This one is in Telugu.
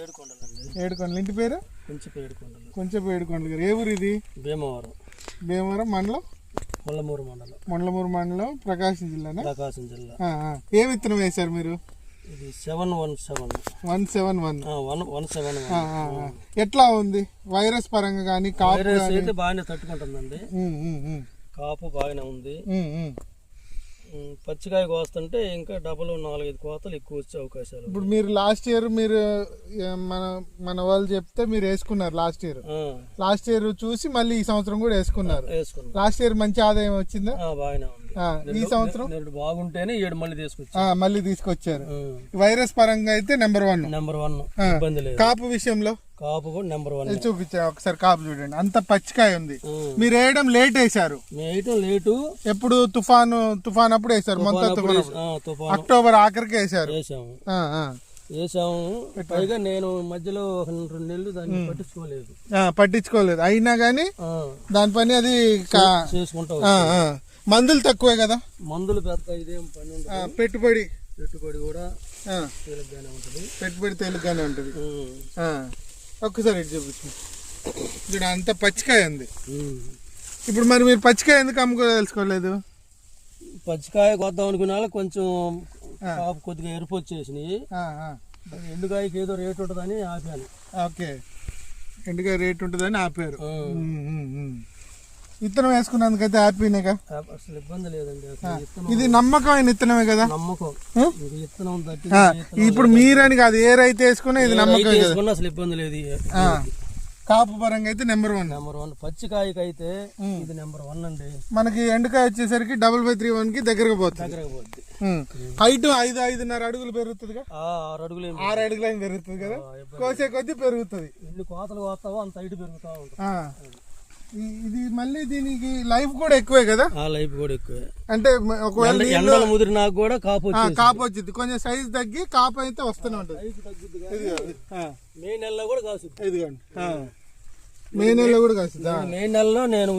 ఏడుకొండలు. ఇంటి పేరు కొంచెం ఏడుకొండలు గారు. ఏ ఊరు ఇది? భీమవరం. భీమవరం మండలం మొండలమూరు మండలం ప్రకాశం జిల్లానా? ప్రకాశం జిల్లా. ఏ విత్తనం వేశారు మీరు? ఇది 171. ఎట్లా ఉంది వైరస్ పరంగా కానీ? అయితే బాగానే తట్టుకుంటుందండి. కాపు బాగానే ఉంది. పచ్చికాయ కోస్తుంటే ఇంకా డబుల్ 4-5 కోతలు ఎక్కువ వచ్చే అవకాశాలు. ఇప్పుడు మీరు లాస్ట్ ఇయర్ మీరు మన వాళ్ళు చెప్తే మీరు వేసుకున్నారు. లాస్ట్ ఇయర్ చూసి మళ్ళీ ఈ సంవత్సరం కూడా వేసుకున్నారు. లాస్ట్ ఇయర్ మంచి ఆదాయం వచ్చిందా? బాగానే ఉంది. ఈ సంవత్సరం బాగుంటేనే మళ్ళీ తీసుకొచ్చారు. వైరస్ పరంగా అయితే నెంబర్ 1. ఇబ్బంది లేదు. కాపు విషయంలో కాపు కూడా నెంబర్ 1 చూపించారు. ఒకసారి కాపు చూడండి, అంత పచ్చికాయ ఉంది. మీరు వేయడం లేట్ వేసారు. లేటు ఎప్పుడు తుఫాన్ అప్పుడు వేసారు. మొత్తం అక్టోబర్ ఆఖరికి వేసారు. వేసాము. పైగా నేను మధ్యలో 2 నెలలు దాన్ని పట్టించుకోలేదు. అయినా గానీ దాని పని అది చేసుకుంటాం. మందులు తక్కువే కదా? మందులు పెద్ద ఇదేం పని ఉండదు. పెట్టుబడి కూడా తేలిగ్గానే ఉంటుంది. ఒక్కసారి ఇటు చూపించు. ఇక్కడ అంత పచ్చికాయ ఉంది. ఇప్పుడు మరి మీరు పచ్చికాయ ఎందుకు అమ్ముకోదలుచుకోలేదు? పచ్చికాయ కొద్దాం అనుకునే వాళ్ళకి కొంచెం కొద్దిగా ఎరుపు వచ్చేసినాయి. ఎండుకాయకి ఏదో రేట్ ఉంటుందని ఆపాను. ఓకే, ఎండుకాయ రేట్ ఉంటుందని ఆపారు. విత్తనం వేసుకున్నందుకైతే హ్యాపీనేగా? అసలు ఇబ్బంది లేదండి. ఇది నమ్మకమైన విత్తనమే కదా? నమ్మకం. ఇప్పుడు మీరని కాదు, ఏ రైతు వేసుకున్నా ఇది నమ్మకం. అసలు ఇబ్బంది లేదు. కాపు పరంగా అయితే నెంబర్ 1. పచ్చికాయకి అయితే ఇది నెంబర్ 1 అండి. మనకి ఎండుకాయ వచ్చేసరికి 5/31 కి దగ్గరగా పోతుంది. హైట్ 5-5.5 అడుగులు పెరుగుతుంది. 6 అడుగులు పెరుగుతుంది కదా? కోసే కొద్దీ పెరుగుతుంది. ఎన్ని కోతలు కోస్తావో అంత హైట్ పెరుగుతా ఉంటుంది. ఇది మళ్ళీ దీనికి లైఫ్ కూడా ఎక్కువే కదా? లైఫ్ కూడా ఎక్కువే. అంటే ఒకవేళ ఎండలు ముదిరినా కూడా కాపు వచ్చింది. కొంచెం సైజ్ తగ్గి కాపు అయితే వస్తూనే ఉంటుంది. మే నెలలో కూడా కాసు. మే నెలలో కూడా కాసు. మే నెలలో నేను